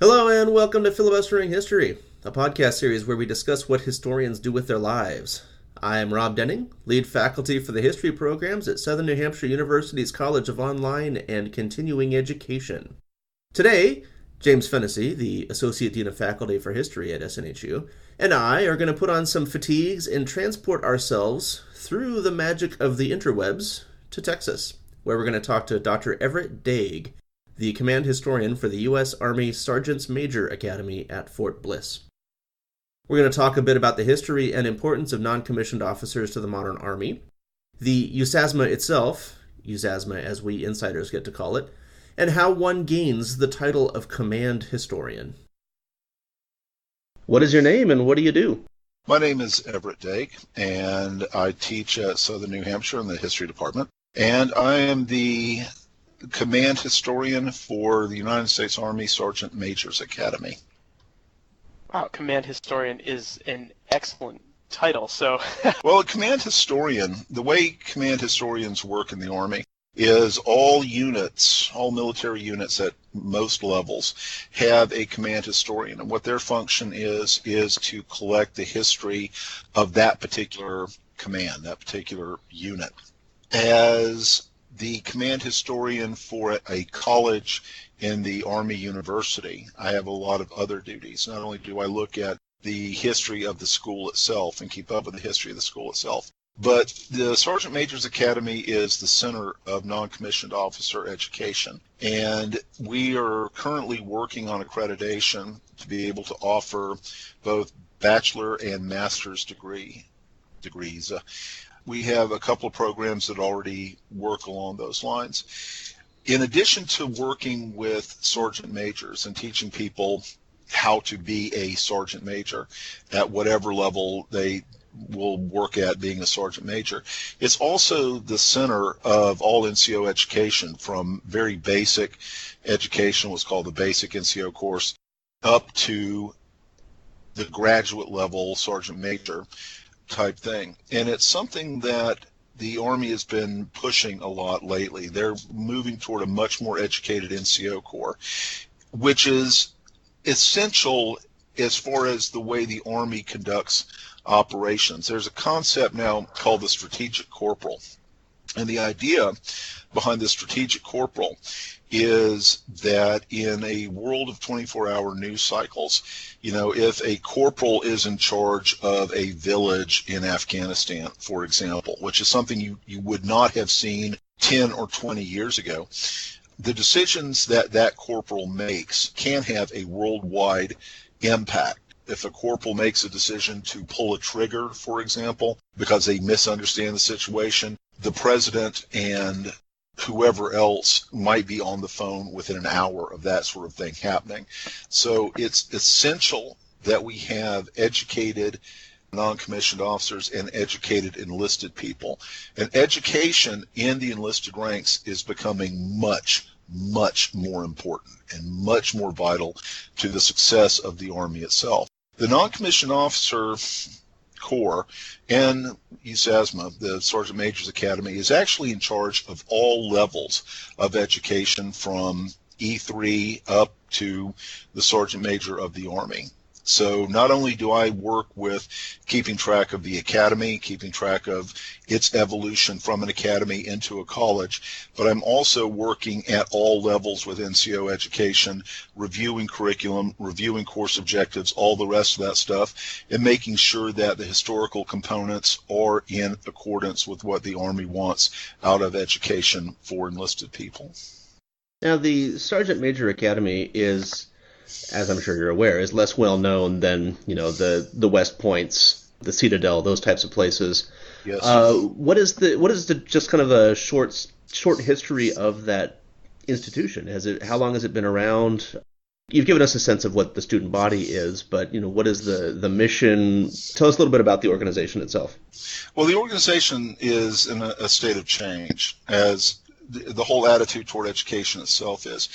Hello and welcome to Filibustering History, a podcast series where we discuss what historians do with their lives. I am Rob Denning, lead faculty for the history programs at Southern New Hampshire University's College of Online and Continuing Education. Today, James Fennessy, the Associate Dean of Faculty for History at SNHU, and I are going to put on some fatigues and transport ourselves through the magic of the interwebs to Texas, where we're going to talk to Dr. Everett Dague, the command historian for the U.S. Army Sergeants Major Academy at Fort Bliss. We're going to talk a bit about the history and importance of non-commissioned officers to the modern Army, the USASMA itself, USASMA as we insiders get to call it, and how one gains the title of command historian. What is your name and what do you do? My name is Everett Dague, and I teach at Southern New Hampshire in the history department, and I am the command historian for the United States Army Sergeant Majors Academy. Wow, command historian is an excellent title. So, well, a command historian, the way command historians work in the Army is all units, all military units at most levels have a command historian, and what their function is to collect the history of that particular command, that particular unit. As the command historian for a college in the Army University, I have a lot of other duties. Not only do I look at the history of the school itself and keep up with the history of the school itself, but the Sergeant Majors Academy is the center of non-commissioned officer education. And we are currently working on accreditation to be able to offer both bachelor and master's degrees. We have a couple of programs that already work along those lines. In addition to working with sergeant majors and teaching people how to be a sergeant major at whatever level they will work at being a sergeant major, it's also the center of all NCO education, from very basic education, what's called the basic NCO course, up to the graduate level sergeant major type thing. And it's something that the Army has been pushing a lot lately. They're moving toward a much more educated NCO Corps, which is essential as far as the way the Army conducts operations. There's a concept now called the strategic corporal. And the idea behind the strategic corporal is that in a world of 24-hour news cycles, if a corporal is in charge of a village in Afghanistan, for example, which is something you would not have seen 10 or 20 years ago, the decisions that corporal makes can have a worldwide impact. If a corporal makes a decision to pull a trigger, for example, because they misunderstand the situation, the president and whoever else might be on the phone within an hour of that sort of thing happening. So it's essential that we have educated non-commissioned officers and educated enlisted people. And education in the enlisted ranks is becoming much, much more important and much more vital to the success of the Army itself. The non-commissioned officer Corps and USASMA, the Sergeant Majors Academy, is actually in charge of all levels of education from E3 up to the Sergeant Major of the Army. So not only do I work with keeping track of the academy, keeping track of its evolution from an academy into a college, but I'm also working at all levels with NCO education, reviewing curriculum, reviewing course objectives, all the rest of that stuff, and making sure that the historical components are in accordance with what the Army wants out of education for enlisted people. Now, the Sergeant Major Academy is, as I'm sure you're aware, is less well known than, the West Points, the Citadel, those types of places. Yes. What is the just kind of a short history of that institution? How long has it been around? You've given us a sense of what the student body is, but what is the mission? Tell us a little bit about the organization itself. Well, the organization is in a state of change, as the whole attitude toward education itself is.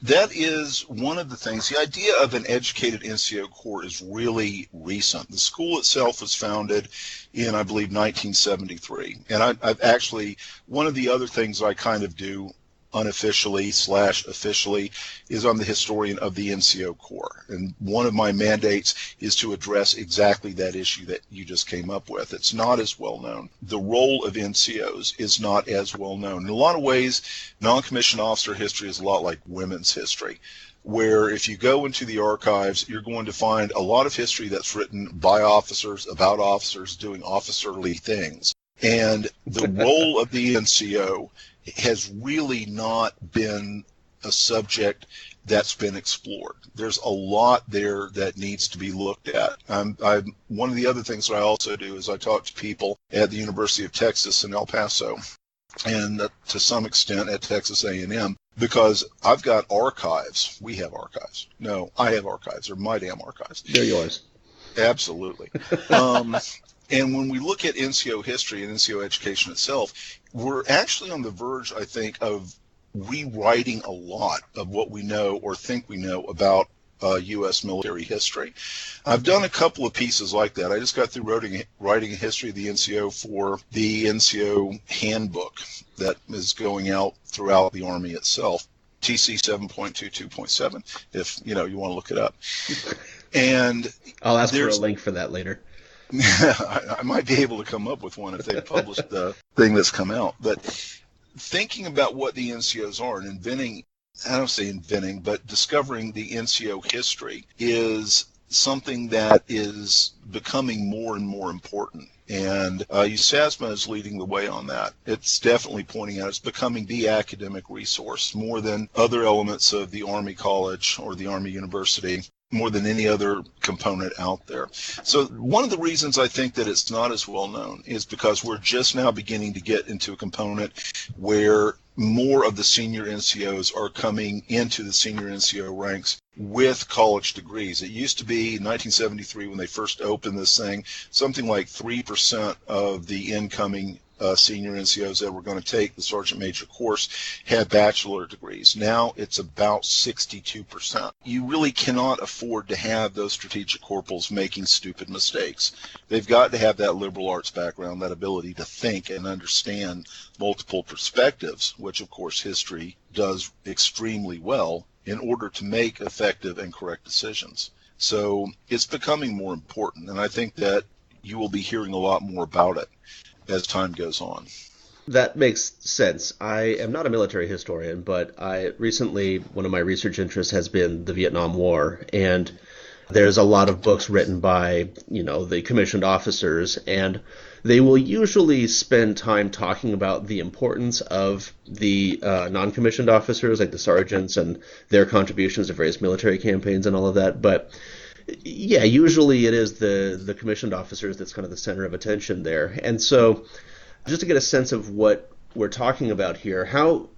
That is one of the things. The idea of an educated NCO Corps is really recent. The school itself was founded in, I believe, 1973. And I've actually, one of the other things I kind of do unofficially / officially, is I'm the historian of the NCO Corps. And one of my mandates is to address exactly that issue that you just came up with. It's not as well known. The role of NCOs is not as well known. In a lot of ways, non-commissioned officer history is a lot like women's history, where if you go into the archives, you're going to find a lot of history that's written by officers, about officers doing officerly things. And the role of the NCO has really not been a subject that's been explored. There's a lot there that needs to be looked at. One of the other things that I also do is I talk to people at the University of Texas in El Paso, and to some extent at Texas A&M, because I've got archives. We have archives. No, I have archives. They're my damn archives. They're yours. Absolutely. And when we look at NCO history and NCO education itself, we're actually on the verge, I think, of rewriting a lot of what we know or think we know about U.S. military history. I've done a couple of pieces like that. I just got through writing a history of the NCO for the NCO handbook that is going out throughout the Army itself, TC 7.22.7, if you want to look it up. And I'll ask for a link for that later. I might be able to come up with one if they publish the thing that's come out. But thinking about what the NCOs are and I don't say inventing, but discovering the NCO history is something that is becoming more and more important. And USASMA is leading the way on that. It's definitely pointing out it's becoming the academic resource more than other elements of the Army College or the Army University, more than any other component out there. So one of the reasons I think that it's not as well known is because we're just now beginning to get into a component where more of the senior NCOs are coming into the senior NCO ranks with college degrees. It used to be in 1973 when they first opened this thing, something like 3% of the incoming senior NCOs that were going to take the Sergeant Major course had bachelor degrees. Now it's about 62%. You really cannot afford to have those strategic corporals making stupid mistakes. They've got to have that liberal arts background, that ability to think and understand multiple perspectives, which of course history does extremely well in order to make effective and correct decisions. So it's becoming more important, and I think that you will be hearing a lot more about it as time goes on. That makes sense. I am not a military historian, but one of my research interests has been the Vietnam War, and there's a lot of books written by, the commissioned officers, and they will usually spend time talking about the importance of the non-commissioned officers, like the sergeants, and their contributions to various military campaigns and all of that. But yeah, usually it is the commissioned officers that's kind of the center of attention there. And so just to get a sense of what we're talking about here,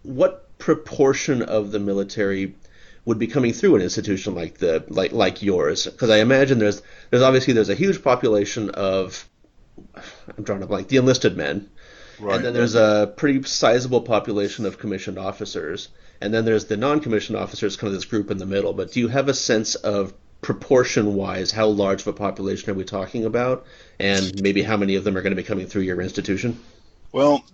what proportion of the military would be coming through an institution like yours? Because I imagine there's a huge population of, I'm drawing a blank, the enlisted men. Right. And then there's a pretty sizable population of commissioned officers. And then there's the non-commissioned officers, kind of this group in the middle. But do you have a sense of proportion-wise, how large of a population are we talking about, and maybe how many of them are going to be coming through your institution? Well,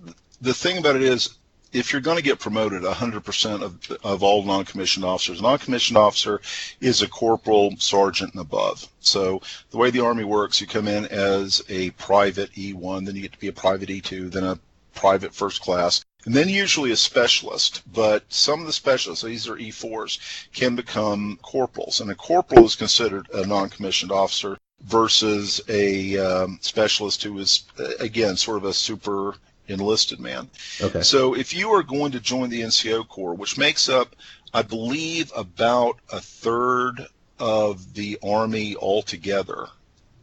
the thing about it is, if you're going to get promoted, 100% of all non-commissioned officers, non-commissioned officer is a corporal, sergeant, and above. So the way the Army works, you come in as a private E1, then you get to be a private E2, then a private first class, and then usually a specialist. But some of the specialists, these are E4s, can become corporals. And a corporal is considered a non-commissioned officer versus a specialist who is, again, sort of a super enlisted man. Okay. So if you are going to join the NCO Corps, which makes up, I believe, about a third of the Army altogether.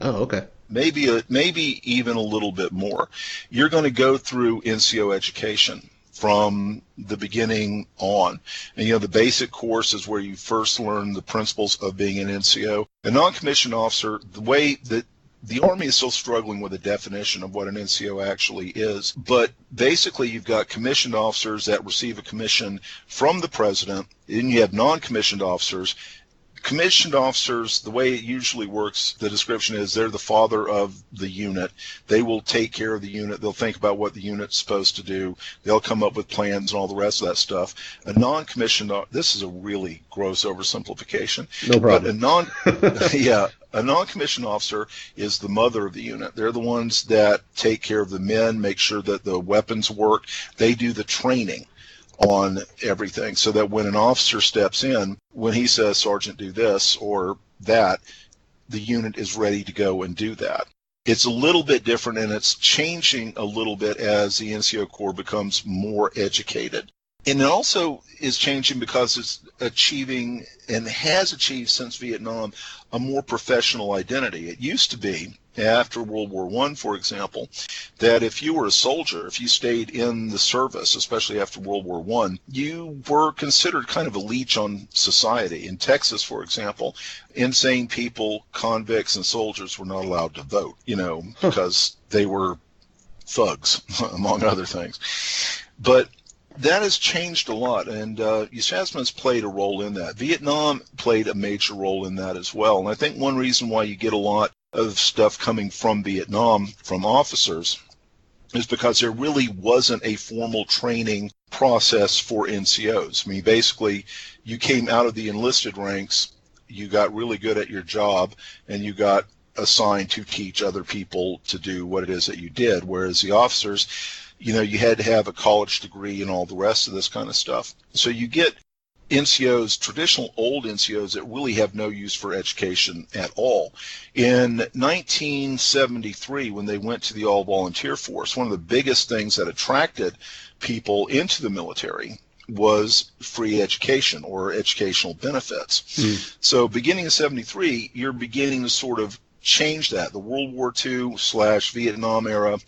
Oh, okay. Maybe even a little bit more. You're going to go through NCO education from the beginning on. And, the basic course is where you first learn the principles of being an NCO. A non-commissioned officer, the way that the Army is still struggling with a definition of what an NCO actually is, but basically you've got commissioned officers that receive a commission from the president, and you have non-commissioned officers Commissioned officers, the way it usually works, the description is they're the father of the unit. They will take care of the unit. They'll think about what the unit's supposed to do. They'll come up with plans and all the rest of that stuff. A non-commissioned, this is a really gross oversimplification. No problem. But a non-commissioned officer is the mother of the unit. They're the ones that take care of the men, make sure that the weapons work. They do the training on everything, so that when an officer steps in, when he says, Sergeant, do this or that, the unit is ready to go and do that. It's a little bit different, and it's changing a little bit as the NCO Corps becomes more educated. And it also is changing because it's achieving, and has achieved since Vietnam, a more professional identity. It used to be, after World War I, for example, that if you were a soldier, if you stayed in the service, especially after World War I, you were considered kind of a leech on society. In Texas, for example, insane people, convicts, and soldiers were not allowed to vote, because they were thugs, among other things. But that has changed a lot, and USASMA has played a role in that. Vietnam played a major role in that as well, and I think one reason why you get a lot of stuff coming from Vietnam from officers is because there really wasn't a formal training process for NCOs. I mean, basically, you came out of the enlisted ranks, you got really good at your job, and you got assigned to teach other people to do what it is that you did, whereas the officers, you had to have a college degree and all the rest of this kind of stuff. So you get NCOs, traditional old NCOs, that really have no use for education at all. In 1973, when they went to the all-volunteer force, one of the biggest things that attracted people into the military was free education or educational benefits. So beginning in 73, you're beginning to sort of change that. The World War II/Vietnam era,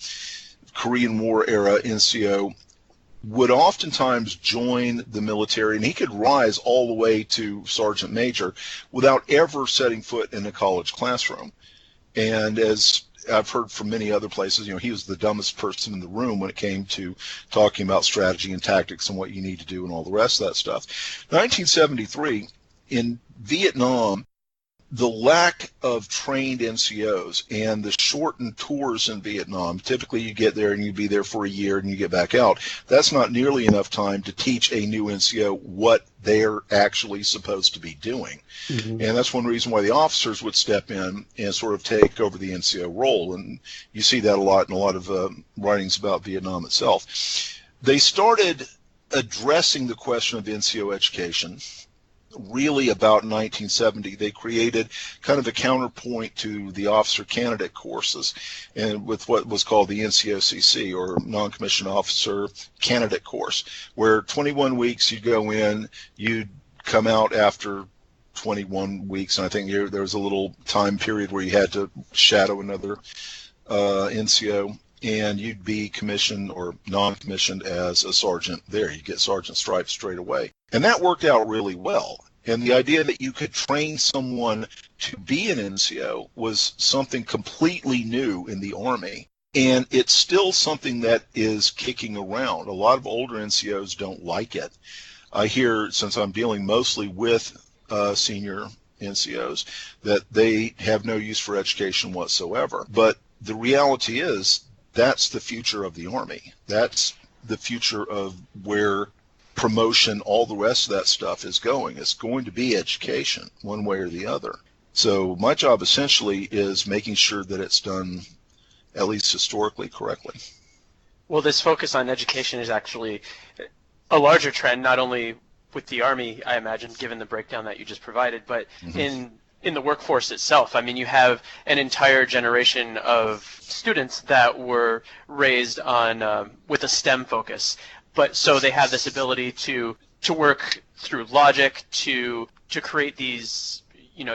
Korean War era NCO would oftentimes join the military, and he could rise all the way to sergeant major without ever setting foot in a college classroom. And as I've heard from many other places, he was the dumbest person in the room when it came to talking about strategy and tactics and what you need to do and all the rest of that stuff. 1973, in Vietnam, the lack of trained NCOs and the shortened tours in Vietnam, typically you get there and you be there for a year and you get back out. That's not nearly enough time to teach a new NCO what they're actually supposed to be doing. And that's one reason why the officers would step in and sort of take over the NCO role. And you see that a lot in a lot of writings about Vietnam itself. They started addressing the question of NCO education really about 1970. They created kind of a counterpoint to the officer candidate courses, and with what was called the NCOCC, or Non-Commissioned Officer Candidate Course, where 21 weeks you'd go in, you'd come out after 21 weeks, and I think there was a little time period where you had to shadow another NCO, and you'd be commissioned or non-commissioned as a sergeant there. You get sergeant stripes straight away. And that worked out really well. And the idea that you could train someone to be an NCO was something completely new in the Army. And it's still something that is kicking around. A lot of older NCOs don't like it. I hear, since I'm dealing mostly with senior NCOs, that they have no use for education whatsoever. But the reality is, that's the future of the Army. That's the future of where promotion, all the rest of that stuff is going. It's going to be education, one way or the other. So my job essentially is making sure that it's done, at least historically, correctly. Well, this focus on education is actually a larger trend, not only with the Army, I imagine, given the breakdown that you just provided, but in the workforce itself. I mean, you have an entire generation of students that were raised on with a STEM focus, but so they have this ability to work through logic, to create these,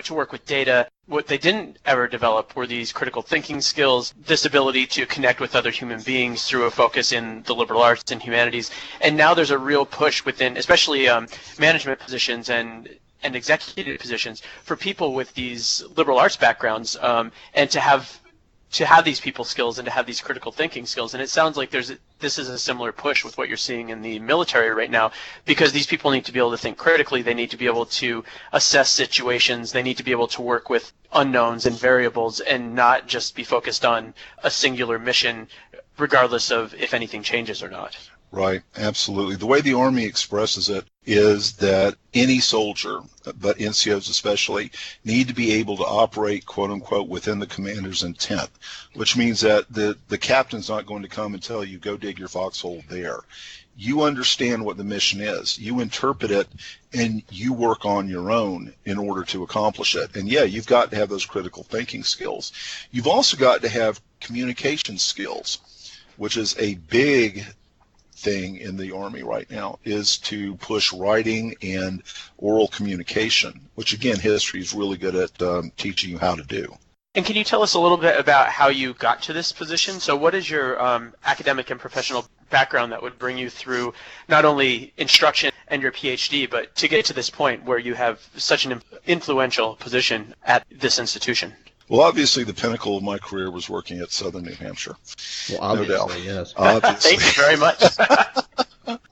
to work with data. What they didn't ever develop were these critical thinking skills, this ability to connect with other human beings through a focus in the liberal arts and humanities. And now there's a real push within, especially management positions and executive positions, for people with these liberal arts backgrounds, and to to have these people skills and to have these critical thinking skills. And it sounds like this is a similar push with what you're seeing in the military right now, because these people need to be able to think critically. They need to be able to assess situations. They need to be able to work with unknowns and variables and not just be focused on a singular mission, regardless of if anything changes or not. Right, absolutely. The way the Army expresses it is that any soldier, but NCOs especially, need to be able to operate, quote unquote, within the commander's intent, which means that the captain's not going to come and tell you, go dig your foxhole there. You understand what the mission is. You interpret it, and you work on your own in order to accomplish it. And yeah, you've got to have those critical thinking skills. You've also got to have communication skills, which is a big thing in the Army right now, is to push writing and oral communication, which again, history is really good at teaching you how to do. And can you tell us a little bit about how you got to this position? So what is your academic and professional background that would bring you through not only instruction and your PhD, but to get to this point where you have such an influential position at this institution? Well, obviously, the pinnacle of my career was working at Southern New Hampshire. Well, obviously, no doubt. Yes. Obviously. Thank you very much.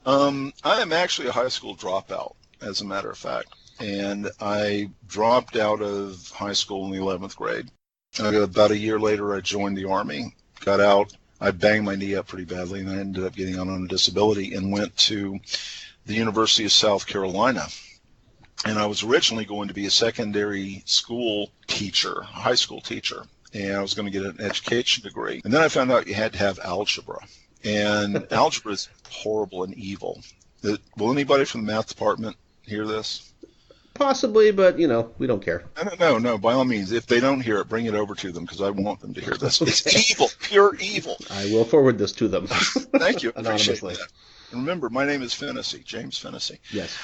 I am actually a high school dropout, as a matter of fact. And I dropped out of high school in the 11th grade. About a year later, I joined the Army, got out. I banged my knee up pretty badly, and I ended up getting out on a disability and went to the University of South Carolina. And I was originally going to be a secondary school teacher, high school teacher, and I was going to get an education degree. And then I found out you had to have algebra, and algebra is horrible and evil. Will anybody from the math department hear this? Possibly, but, we don't care. No, by all means. If they don't hear it, bring it over to them, because I want them to hear this. It's evil, pure evil. I will forward this to them. Thank you. Appreciate Anonymously. that. And remember, my name is Fennessy, James Fennessy. Yes.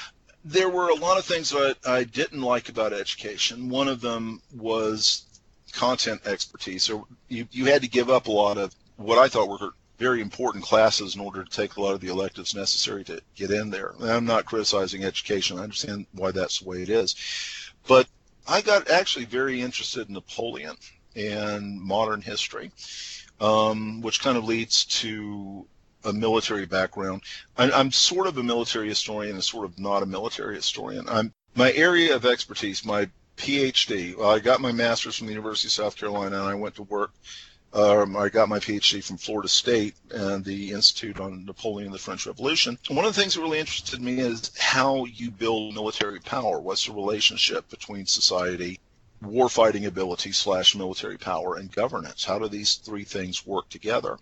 There were a lot of things that I didn't like about education. One of them was content expertise. So you had to give up a lot of what I thought were very important classes in order to take a lot of the electives necessary to get in there. And I'm not criticizing education. I understand why that's the way it is. But I got actually very interested in Napoleon and modern history, which kind of leads to a military background. I'm sort of a military historian and sort of not a military historian. My area of expertise, my PhD, I got my master's from the University of South Carolina, and I went to work. I got my PhD from Florida State and the Institute on Napoleon and the French Revolution. And one of the things that really interested me is how you build military power. What's the relationship between society, warfighting ability / military power, and governance? How do these three things work together?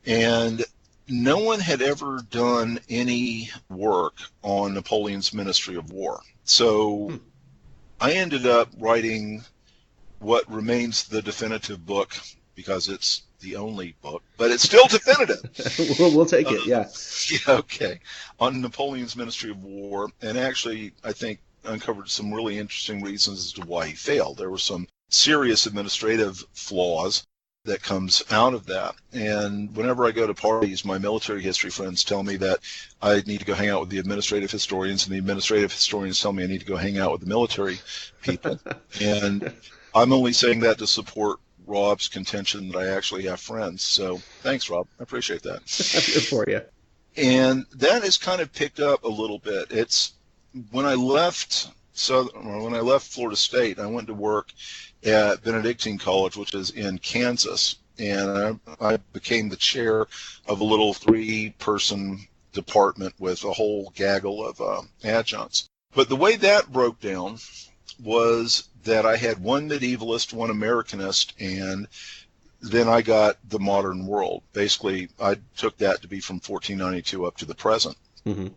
And no one had ever done any work on Napoleon's Ministry of War. So I ended up writing what remains the definitive book, because it's the only book, but it's still definitive. We'll take it, yeah. Yeah, okay. On Napoleon's Ministry of War, and actually, I think, uncovered some really interesting reasons as to why he failed. There were some serious administrative flaws that comes out of that. And whenever I go to parties, my military history friends tell me that I need to go hang out with the administrative historians, and the administrative historians tell me I need to go hang out with the military people. And I'm only saying that to support Rob's contention that I actually have friends. So thanks, Rob. I appreciate that. Good for you. And that has kind of picked up a little bit. It's when I left Florida State, I went to work at Benedictine College, which is in Kansas, and I became the chair of a little 3-person department with a whole gaggle of adjuncts. But the way that broke down was that I had one medievalist, one Americanist, and then I got the modern world. Basically, I took that to be from 1492 up to the present. Mm-hmm.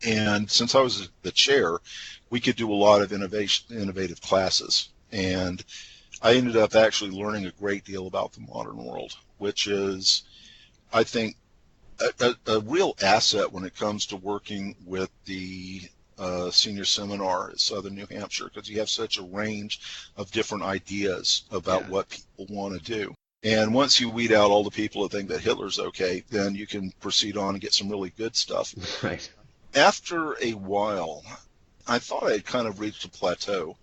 And since I was the chair, we could do a lot of innovative classes. And I ended up actually learning a great deal about the modern world, which is, I think, a real asset when it comes to working with the senior seminar at Southern New Hampshire, because you have such a range of different ideas about what people want to do. And once you weed out all the people that think that Hitler's okay, then you can proceed on and get some really good stuff. Right. After a while, I thought I had kind of reached a plateau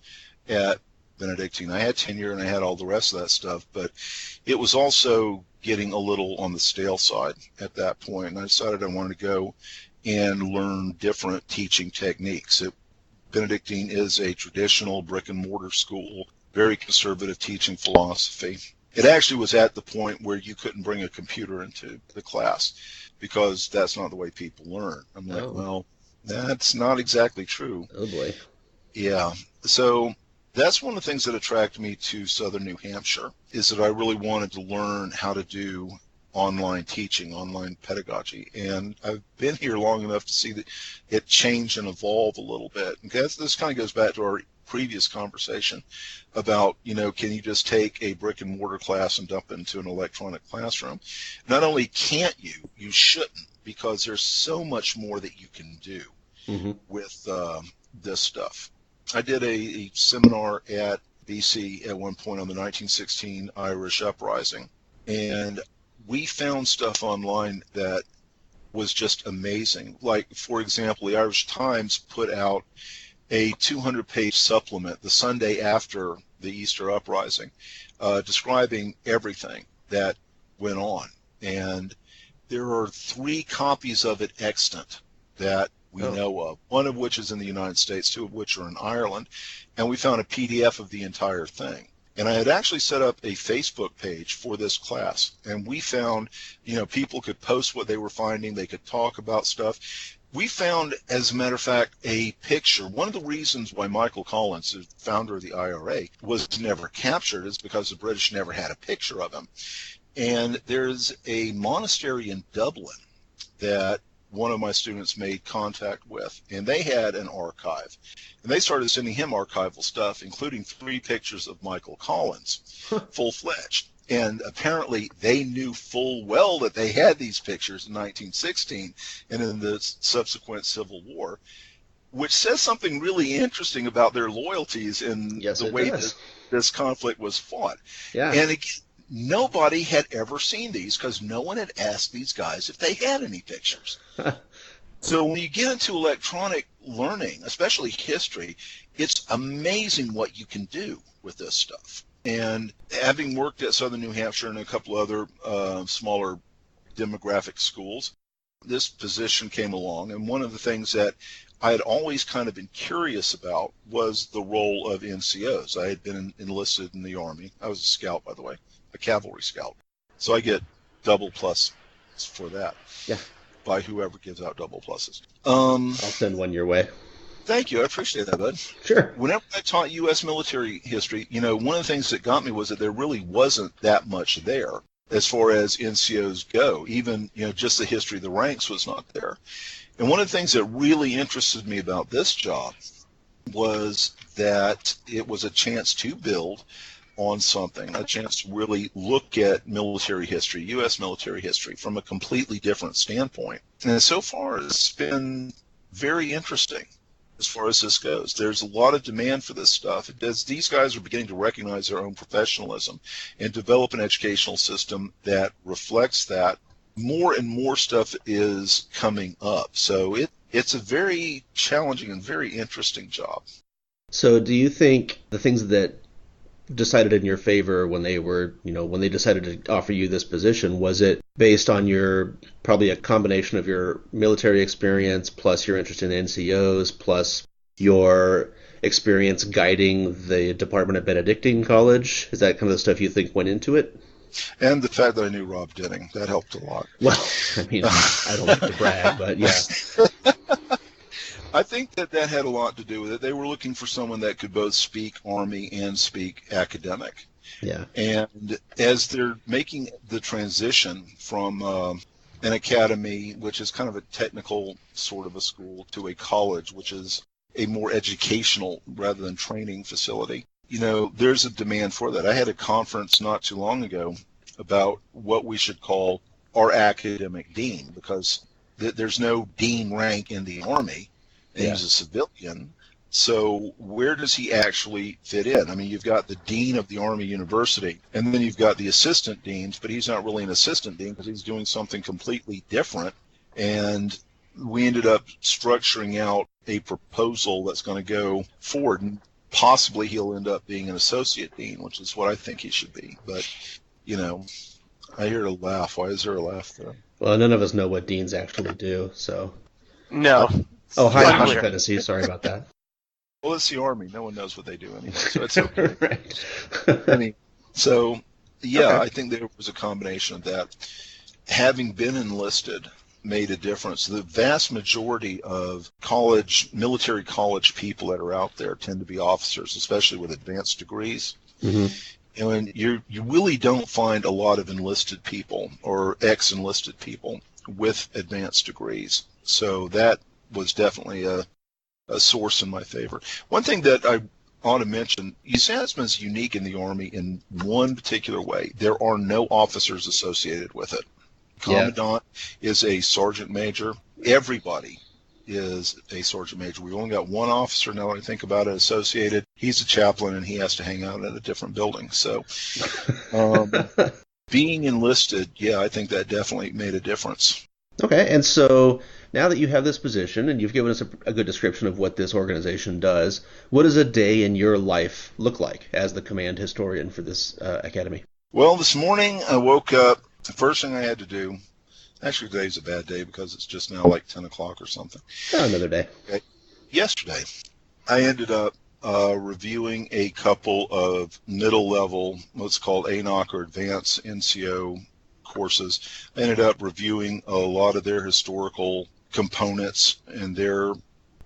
at Benedictine. I had tenure and I had all the rest of that stuff, but it was also getting a little on the stale side at that point, and I decided I wanted to go and learn different teaching techniques. Benedictine is a traditional brick and mortar school, very conservative teaching philosophy. It actually was at the point where you couldn't bring a computer into the class because that's not the way people learn. I'm like, well, that's not exactly true. Oh boy. Yeah. So that's one of the things that attracted me to Southern New Hampshire, is that I really wanted to learn how to do online teaching, online pedagogy. And I've been here long enough to see that it change and evolve a little bit. And this kind of goes back to our previous conversation about, can you just take a brick and mortar class and dump it into an electronic classroom? Not only can't you, you shouldn't, because there's so much more that you can do with this stuff. I did a seminar at BC at one point on the 1916 Irish Uprising, and we found stuff online that was just amazing. Like, for example, the Irish Times put out a 200-page supplement the Sunday after the Easter Uprising, describing everything that went on. And there are 3 copies of it extant that we know of, one of which is in the United States, 2 of which are in Ireland, and we found a PDF of the entire thing. And I had actually set up a Facebook page for this class, and we found, people could post what they were finding, they could talk about stuff. We found, as a matter of fact, a picture. One of the reasons why Michael Collins, the founder of the IRA, was never captured is because the British never had a picture of him. And there's a monastery in Dublin that one of my students made contact with, and they had an archive. And they started sending him archival stuff, including 3 pictures of Michael Collins, full-fledged. And apparently they knew full well that they had these pictures in 1916 and in the subsequent Civil War, which says something really interesting about their loyalties in the way that this conflict was fought. Yeah. And again, nobody had ever seen these because no one had asked these guys if they had any pictures. So when you get into electronic learning, especially history, it's amazing what you can do with this stuff. And having worked at Southern New Hampshire and a couple other smaller demographic schools, this position came along. And one of the things that I had always kind of been curious about was the role of NCOs. I had been enlisted in the Army. I was a scout, by the way, a cavalry scout. So I get double plus for that. Yeah. By whoever gives out double pluses. I'll send one your way. Thank you. I appreciate that, bud. Sure. Whenever I taught U.S. military history, one of the things that got me was that there really wasn't that much there as far as NCOs go. Even, just the history of the ranks was not there. And one of the things that really interested me about this job was that it was a chance to build on something, a chance to really look at military history, U.S. military history, from a completely different standpoint. And so far, it's been very interesting as far as this goes. There's a lot of demand for this stuff. These guys are beginning to recognize their own professionalism and develop an educational system that reflects that. More and more stuff is coming up. So it's a very challenging and very interesting job. So do you think the things that decided in your favor when they were, when they decided to offer you this position, was it based on probably a combination of your military experience plus your interest in NCOs plus your experience guiding the department at Benedictine College? Is that kind of the stuff you think went into it? And the fact that I knew Rob Denning, that helped a lot. Well, I mean, I don't like to brag, but yeah. I think that had a lot to do with it. They were looking for someone that could both speak Army and speak academic. Yeah. And as they're making the transition from an academy, which is kind of a technical sort of a school, to a college, which is a more educational rather than training facility, there's a demand for that. I had a conference not too long ago about what we should call our academic dean, because there's no dean rank in the Army. And he's a civilian, so where does he actually fit in? I mean, you've got the dean of the Army University, and then you've got the assistant deans, but he's not really an assistant dean because he's doing something completely different. And we ended up structuring out a proposal that's going to go forward. And possibly he'll end up being an associate dean, which is what I think he should be. But, I hear a laugh. Why is there a laugh there? Well, none of us know what deans actually do, so. No. Oh, hi, Tennessee. Sorry about that. Well, it's the Army. No one knows what they do anyway, so it's okay. Right. I think there was a combination of that. Having been enlisted made a difference. The vast majority of military college people that are out there tend to be officers, especially with advanced degrees. Mm-hmm. And you really don't find a lot of enlisted people or ex-enlisted people with advanced degrees. So that was definitely a source in my favor. One thing that I ought to mention, USASMA is unique in the Army in one particular way. There are no officers associated with it. Commandant is a sergeant major. Everybody is a sergeant major. We've only got one officer, now that I think about it, associated. He's a chaplain, and he has to hang out at a different building. So being enlisted, I think that definitely made a difference. Okay, and so now that you have this position and you've given us a good description of what this organization does, what does a day in your life look like as the command historian for this academy? Well, this morning I woke up. The first thing I had to do, actually today's a bad day because it's just now like 10 o'clock or something. Another day. Okay. Yesterday, I ended up reviewing a couple of middle level, what's called ANOC or Advanced NCO courses. I ended up reviewing a lot of their historical components and their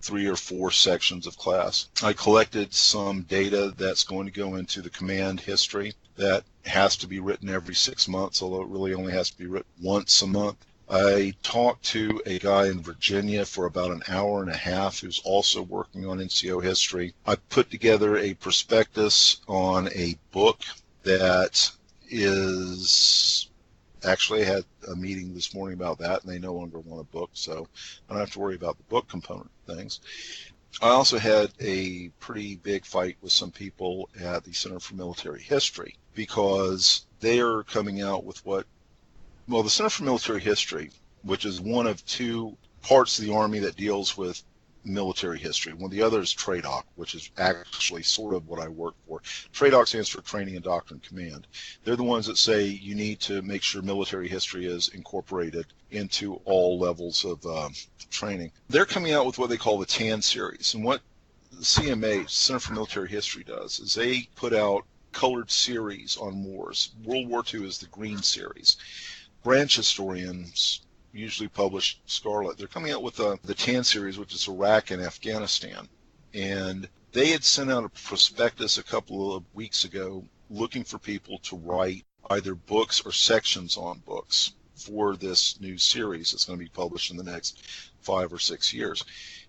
3 or 4 sections of class. I collected some data that's going to go into the command history that has to be written every 6 months, although it really only has to be written once a month. I talked to a guy in Virginia for about an hour and a half who's also working on NCO history. I put together a prospectus on a book that is... Actually, I had a meeting this morning about that, and they no longer want a book, so I don't have to worry about the book component of things. I also had a pretty big fight with some people at the Center for Military History because they are coming out with the Center for Military History, which is one of 2 parts of the Army that deals with military history. One of the other is TRADOC, which is actually sort of what I work for. TRADOC stands for Training and Doctrine Command. They're the ones that say you need to make sure military history is incorporated into all levels of training. They're coming out with what they call the TAN series. And what the CMA, Center for Military History, does is they put out colored series on wars. World War II is the green series. Branch historians usually publish scarlet. They're coming out with the TAN series, which is Iraq and Afghanistan. And they had sent out a prospectus a couple of weeks ago looking for people to write either books or sections on books for this new series that's going to be published in the next 5 or 6 years.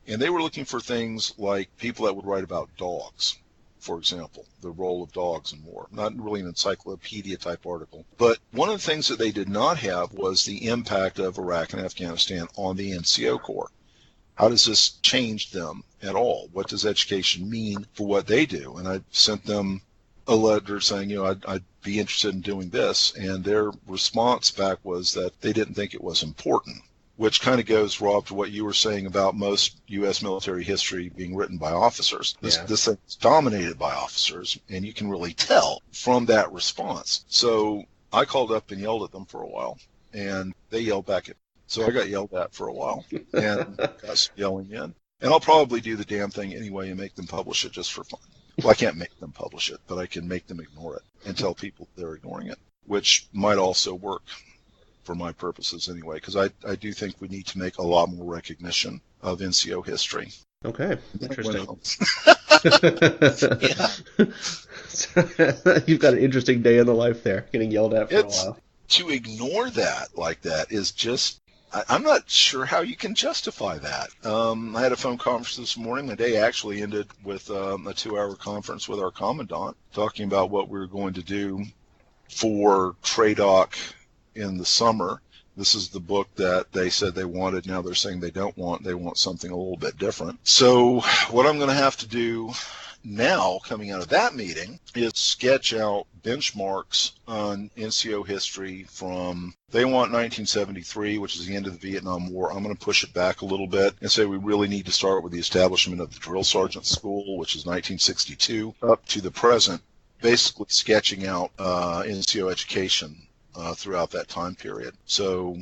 And they were looking for things like people that would write about dogs, for example, the role of dogs in war. Not really an encyclopedia type article. But one of the things that they did not have was the impact of Iraq and Afghanistan on the NCO Corps. How does this change them at all? What does education mean for what they do? And I sent them a letter saying, I'd be interested in doing this. And their response back was that they didn't think it was important, which kind of goes, Rob, to what you were saying about most U.S. military history being written by officers. This thing is dominated by officers, and you can really tell from that response. So I called up and yelled at them for a while, and they yelled back at me. So I got yelled at for a while, and got some yelling in. And I'll probably do the damn thing anyway and make them publish it just for fun. Well, I can't make them publish it, but I can make them ignore it and tell people they're ignoring it, which might also work for my purposes anyway, because I do think we need to make a lot more recognition of NCO history. Okay, interesting. Yeah. You've got an interesting day in the life there, getting yelled at for a while. To ignore that like that is just, I'm not sure how you can justify that. I had a phone conference this morning. My day actually ended with a 2-hour conference with our commandant talking about what we were going to do for TRADOC in the summer. This is the book that they said they wanted. Now they're saying they don't want. They want something a little bit different. So what I'm going to have to do now, coming out of that meeting, is sketch out benchmarks on NCO history from, they want 1973, which is the end of the Vietnam War. I'm going to push it back a little bit and say we really need to start with the establishment of the Drill Sergeant School, which is 1962, up to the present, basically sketching out NCO education throughout that time period. So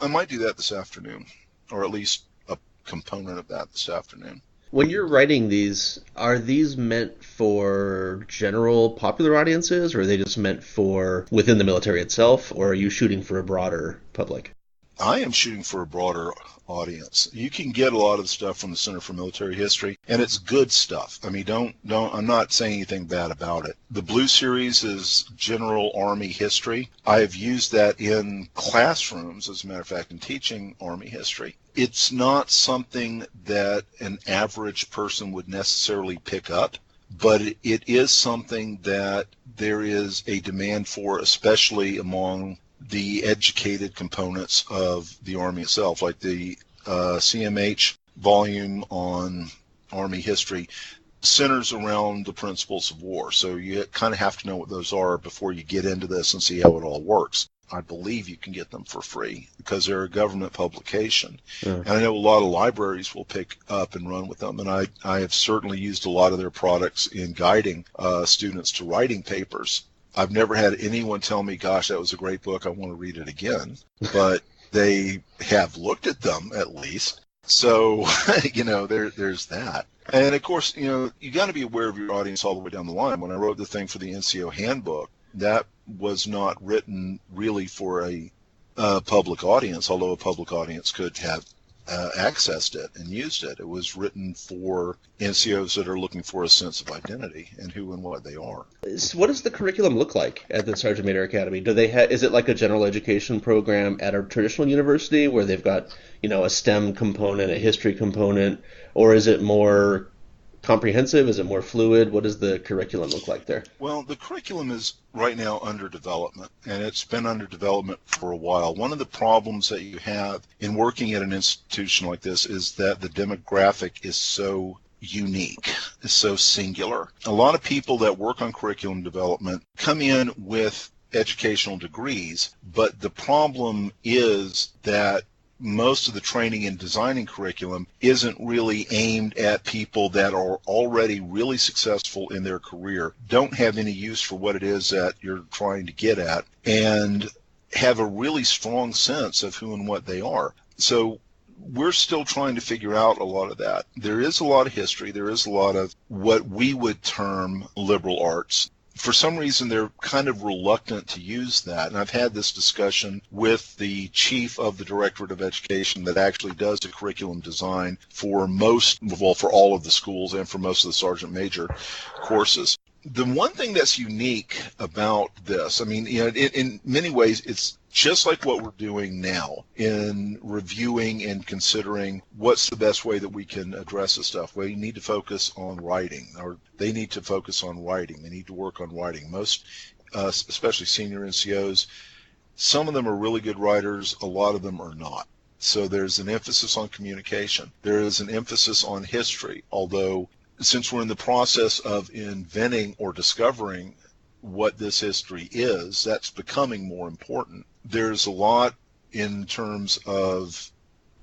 I might do that this afternoon, or at least a component of that this afternoon. When you're writing these, are these meant for general popular audiences, or are they just meant for within the military itself, or are you shooting for a broader public? I am shooting for a broader audience. You can get a lot of the stuff from the Center for Military History, and it's good stuff. I mean, I'm not saying anything bad about it. The Blue Series is general Army history. I've used that in classrooms, as a matter of fact, in teaching Army history. It's not something that an average person would necessarily pick up, but it is something that there is a demand for, especially among the educated components of the Army itself, like the CMH volume on Army history centers around the principles of war. So you kind of have to know what those are before you get into this and see how it all works. I believe you can get them for free because they're a government publication. And I know a lot of libraries will pick up and run with them. And I have certainly used a lot of their products in guiding students to writing papers. I've never had anyone tell me, gosh, that was a great book, I want to read it again. But they have looked at them at least. So, there's that. And of course, you got to be aware of your audience all the way down the line. When I wrote the thing for the NCO handbook, that was not written really for a public audience, although a public audience could have accessed it and used it. It was written for NCOs that are looking for a sense of identity and who and what they are. So what does the curriculum look like at the Sergeant Major Academy? Do they is it like a general education program at a traditional university where they've got, a STEM component, a history component, or is it more comprehensive? Is it more fluid? What does the curriculum look like there? Well, the curriculum is right now under development, and it's been under development for a while. One of the problems that you have in working at an institution like this is that the demographic is so unique, is so singular. A lot of people that work on curriculum development come in with educational degrees, but the problem is that most of the training in designing curriculum isn't really aimed at people that are already really successful in their career, don't have any use for what it is that you're trying to get at, and have a really strong sense of who and what they are. So we're still trying to figure out a lot of that. There is a lot of history. There is a lot of what we would term liberal arts. For some reason, they're kind of reluctant to use that. And I've had this discussion with the chief of the Directorate of Education that actually does the curriculum design for for all of the schools and for most of the Sergeant Major courses. The one thing that's unique about this, in many ways, it's just like what we're doing now in reviewing and considering what's the best way that we can address this stuff. We need to focus on writing, or they need to focus on writing. They need to work on writing. Most, especially senior NCOs, some of them are really good writers. A lot of them are not. So there's an emphasis on communication. There is an emphasis on history, although since we're in the process of inventing or discovering what this history is, that's becoming more important. There's a lot in terms of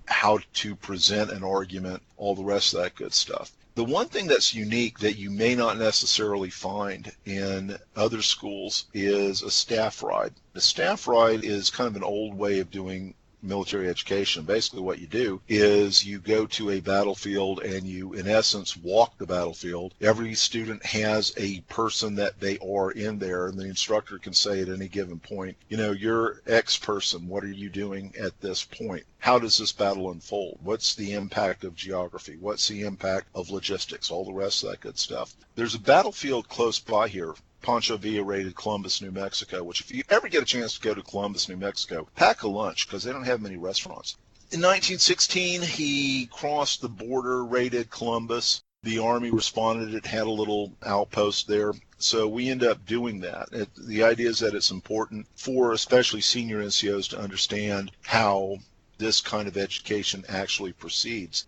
how to present an argument, all the rest of that good stuff. The one thing that's unique that you may not necessarily find in other schools is a staff ride. The staff ride is kind of an old way of doing military education. Basically what you do is you go to a battlefield and you, in essence, walk the battlefield. Every student has a person that they are in there, and the instructor can say at any given point, you're X person, what are you doing at this point? How does this battle unfold? What's the impact of geography? What's the impact of logistics? All the rest of that good stuff. There's a battlefield close by here, Pancho Villa rated Columbus, New Mexico, which if you ever get a chance to go to Columbus, New Mexico, pack a lunch because they don't have many restaurants. In 1916, he crossed the border, raided Columbus. The Army responded. It had a little outpost there. So we end up doing that. The idea is that it's important for especially senior NCOs to understand how this kind of education actually proceeds.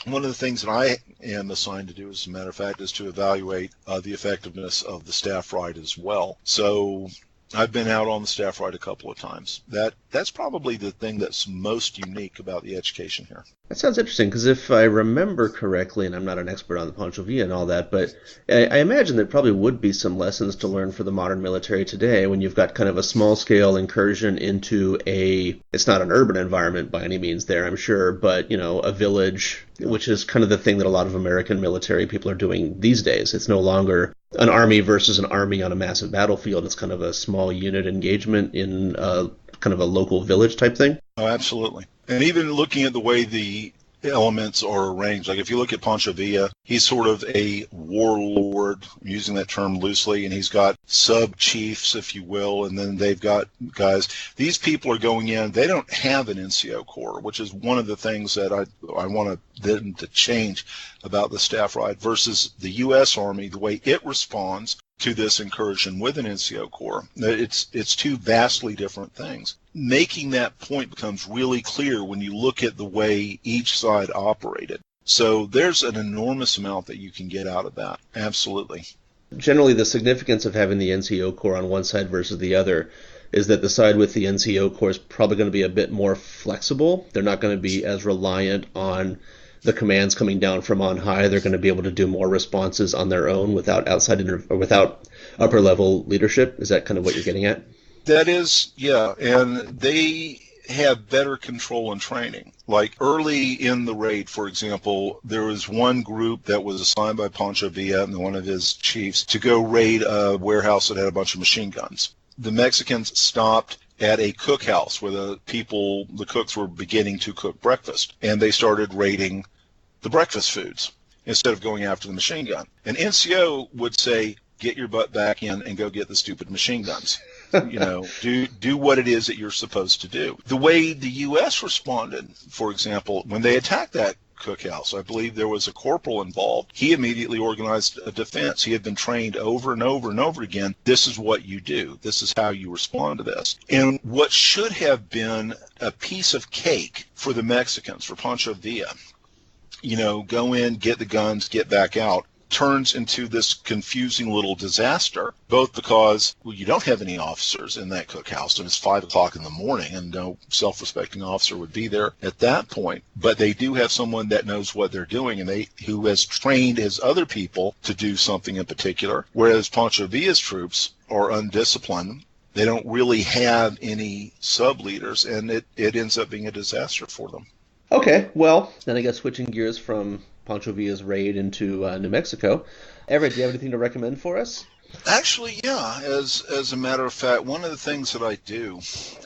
One of the things that I am assigned to do, as a matter of fact, is to evaluate the effectiveness of the staff ride as well. So I've been out on the staff ride a couple of times. That's probably the thing that's most unique about the education here. That sounds interesting, because if I remember correctly, and I'm not an expert on the Pancho Villa and all that, but I imagine there probably would be some lessons to learn for the modern military today when you've got kind of a small-scale incursion into it's not an urban environment by any means there, I'm sure, but, a village, which is kind of the thing that a lot of American military people are doing these days. It's no longer an army versus an army on a massive battlefield. It's kind of a small unit engagement in kind of a local village type thing. Oh, absolutely. And even looking at the way the elements are arranged, like if you look at Pancho Villa, he's sort of a warlord, using that term loosely, and he's got sub-chiefs, if you will, and then they've got guys. These people are going in, they don't have an NCO Corps, which is one of the things that I want them to change about the staff ride versus the U.S. Army, the way it responds to this incursion with an NCO Corps. It's two vastly different things. Making that point becomes really clear when you look at the way each side operated. So there's an enormous amount that you can get out of that. Absolutely. Generally, the significance of having the NCO Corps on one side versus the other is that the side with the NCO Corps is probably going to be a bit more flexible. They're not going to be as reliant on the commands coming down from on high. They're going to be able to do more responses on their own without without upper level leadership. Is that kind of what you're getting at? That is, yeah. And they have better control and training. Like early in the raid, for example, there was one group that was assigned by Pancho Villa and one of his chiefs to go raid a warehouse that had a bunch of machine guns. The Mexicans stopped at a cookhouse where the cooks were beginning to cook breakfast, and they started raiding the breakfast foods instead of going after the machine gun. An NCO would say, get your butt back in and go get the stupid machine guns. Do what it is that you're supposed to do. The way the U.S. responded, for example, when they attacked that cookhouse, I believe there was a corporal involved. He immediately organized a defense. He had been trained over and over and over again. This is what you do. This is how you respond to this. And what should have been a piece of cake for the Mexicans, for Pancho Villa, go in, get the guns, get back out, turns into this confusing little disaster, both because you don't have any officers in that cookhouse, and it's 5 o'clock in the morning, and no self-respecting officer would be there at that point. But they do have someone that knows what they're doing, and who has trained his other people to do something in particular, whereas Pancho Villa's troops are undisciplined. They don't really have any sub-leaders, and it ends up being a disaster for them. Okay, well, then I guess switching gears from Pancho Villa's raid into New Mexico. Everett, do you have anything to recommend for us? Actually, yeah. As a matter of fact, one of the things that I do,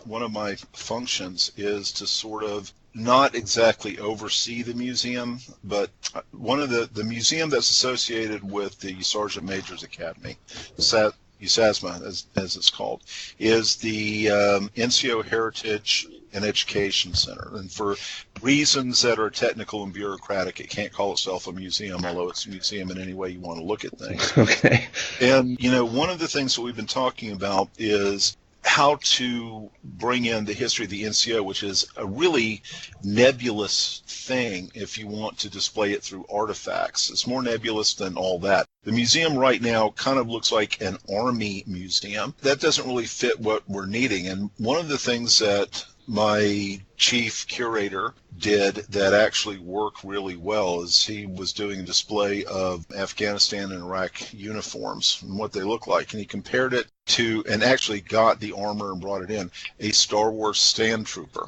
one of my functions, is to sort of not exactly oversee the museum, but one of the museum that's associated with the Sergeant Major's Academy, USASMA, as it's called, is the NCO Heritage and Education Center. And for reasons that are technical and bureaucratic, it can't call itself a museum, although it's a museum in any way you want to look at things. Okay. And, one of the things that we've been talking about is how to bring in the history of the NCO, which is a really nebulous thing if you want to display it through artifacts. It's more nebulous than all that. The museum right now kind of looks like an army museum. That doesn't really fit what we're needing. And one of the things that my chief curator did that actually worked really well is he was doing a display of Afghanistan and Iraq uniforms and what they look like. And he compared it to, and actually got the armor and brought it in, a Star Wars Stand Trooper.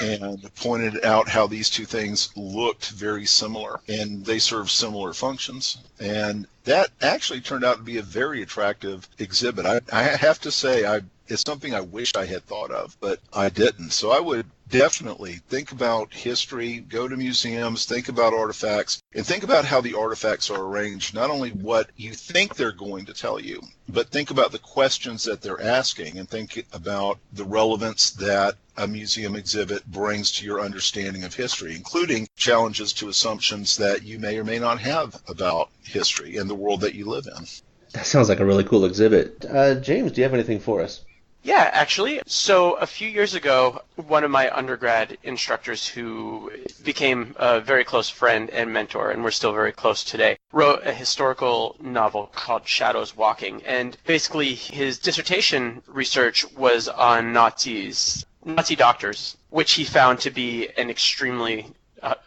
And pointed out how these two things looked very similar, and they serve similar functions. And that actually turned out to be a very attractive exhibit. I have to say, it's something I wish I had thought of, but I didn't. So I would definitely think about history, go to museums, think about artifacts, and think about how the artifacts are arranged, not only what you think they're going to tell you, but think about the questions that they're asking, and think about the relevance that a museum exhibit brings to your understanding of history, including challenges to assumptions that you may or may not have about history and the world that you live in. That sounds like a really cool exhibit. James, do you have anything for us? Yeah, actually. So a few years ago, one of my undergrad instructors who became a very close friend and mentor, and we're still very close today, wrote a historical novel called Shadows Walking. And basically his dissertation research was on Nazi doctors, which he found to be an extremely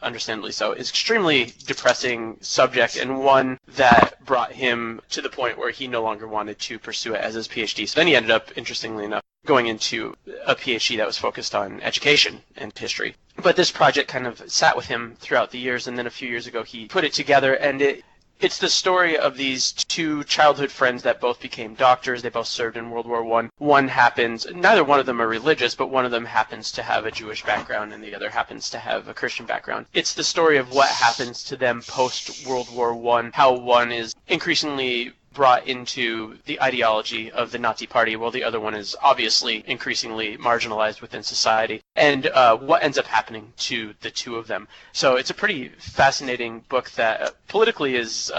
understandably so, is extremely depressing subject, and one that brought him to the point where he no longer wanted to pursue it as his PhD. So then he ended up, interestingly enough, going into a PhD that was focused on education and history. But this project kind of sat with him throughout the years, and then a few years ago he put it together, and it's the story of these two childhood friends that both became doctors. They both served in World War I. Neither one of them are religious, but one of them happens to have a Jewish background and the other happens to have a Christian background. It's the story of what happens to them post-World War I, how one is increasingly brought into the ideology of the Nazi Party, while the other one is obviously increasingly marginalized within society, and what ends up happening to the two of them. So it's a pretty fascinating book that politically is,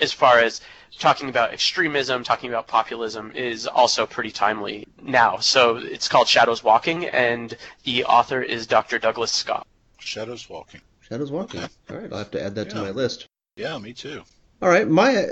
as far as talking about extremism, talking about populism, is also pretty timely now. So it's called Shadows Walking, and the author is Dr. Douglas Scott. Shadows Walking. Shadows Walking. Okay. All right, I'll have to add that to my list. Yeah, me too. All right, my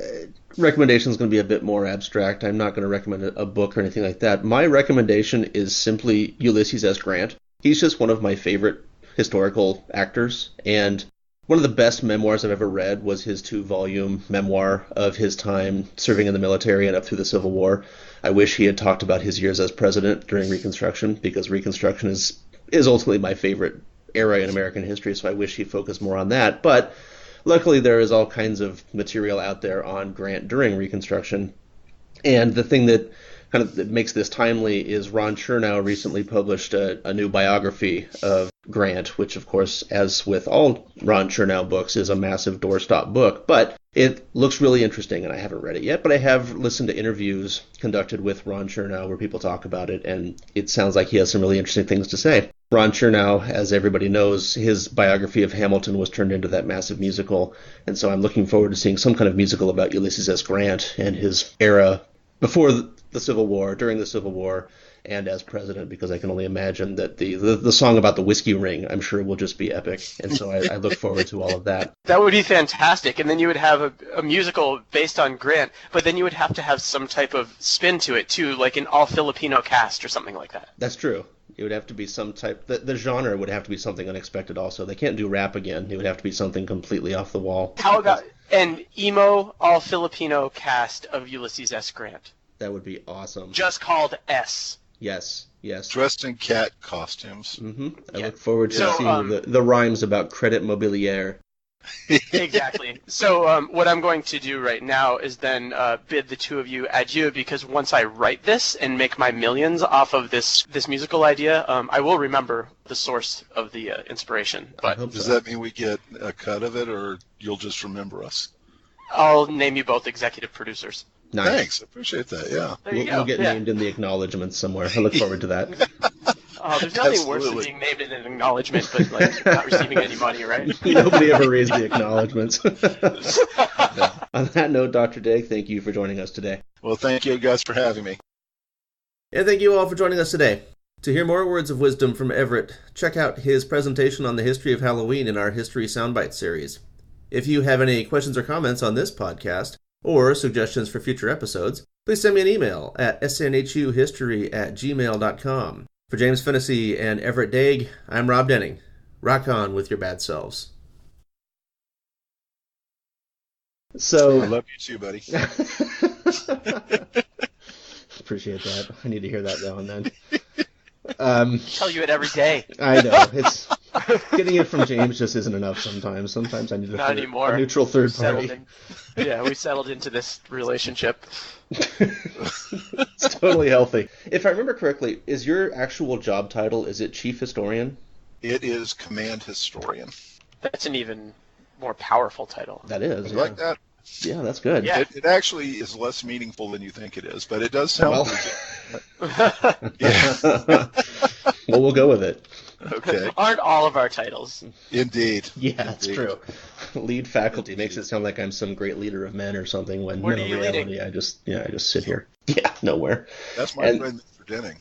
recommendation is going to be a bit more abstract. I'm not going to recommend a book or anything like that. My recommendation is simply Ulysses S. Grant. He's just one of my favorite historical actors, and one of the best memoirs I've ever read was his 2-volume memoir of his time serving in the military and up through the Civil War. I wish he had talked about his years as president during Reconstruction, because Reconstruction is ultimately my favorite era in American history, so I wish he focused more on that. But luckily, there is all kinds of material out there on Grant during Reconstruction. And the thing that that makes this timely is Ron Chernow recently published a new biography of Grant, which, of course, as with all Ron Chernow books, is a massive doorstop book. But it looks really interesting, and I haven't read it yet, but I have listened to interviews conducted with Ron Chernow where people talk about it, and it sounds like he has some really interesting things to say. Ron Chernow, as everybody knows, his biography of Hamilton was turned into that massive musical, and so I'm looking forward to seeing some kind of musical about Ulysses S. Grant and his era before the Civil War, during the Civil War, and as president, because I can only imagine that the song about the whiskey ring, I'm sure, will just be epic, and so I look forward to all of that. That would be fantastic, and then you would have a musical based on Grant, but then you would have to have some type of spin to it, too, like an all-Filipino cast or something like that. That's true. It would have to be some type... The genre would have to be something unexpected also. They can't do rap again. It would have to be something completely off the wall. How about an emo, all-Filipino cast of Ulysses S. Grant? That would be awesome. Just called S. Yes. Dressed in cat costumes. Mm-hmm. I look forward to seeing the rhymes about credit mobilier. Exactly. So what I'm going to do right now is then bid the two of you adieu, because once I write this and make my millions off of this musical idea, I will remember the source of the inspiration. But does that mean we get a cut of it, or you'll just remember us? I'll name you both executive producers. Nice. Thanks. I appreciate that. Yeah. We'll get named in the acknowledgments somewhere. I look forward to that. There's nothing worse than being named in an acknowledgement, but not receiving any money, right? Nobody ever raised the acknowledgments. On that note, Dr. Dague, thank you for joining us today. Well, thank you guys for having me. And thank you all for joining us today. To hear more words of wisdom from Everett, check out his presentation on the history of Halloween in our History Soundbite series. If you have any questions or comments on this podcast, or suggestions for future episodes, please send me an email at snhuhistory@gmail.com. For James Fennessy and Everett Dague, I'm Rob Denning. Rock on with your bad selves. So I love you too, buddy. Appreciate that. I need to hear that now and then. Tell you it every day. I know. It's getting it from James just isn't enough sometimes. Sometimes I need a neutral third party. We settled into this relationship. It's totally healthy. If I remember correctly, is your actual job title, is it chief historian? It is command historian. That's an even more powerful title. That is. You like that? Yeah, that's good. Yeah. It actually is less meaningful than you think it is, but it does sound yeah. Well, we'll go with it. Okay. Aren't all of our titles? Indeed. Yeah, that's true. lead faculty makes it sound like I'm some great leader of men or something, when Where no, are you reality, leading? I just sit here. Yeah, nowhere. That's my friend, Mr. Denning.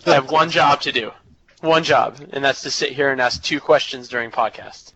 I have one job to do. One job, and that's to sit here and ask 2 questions during podcasts.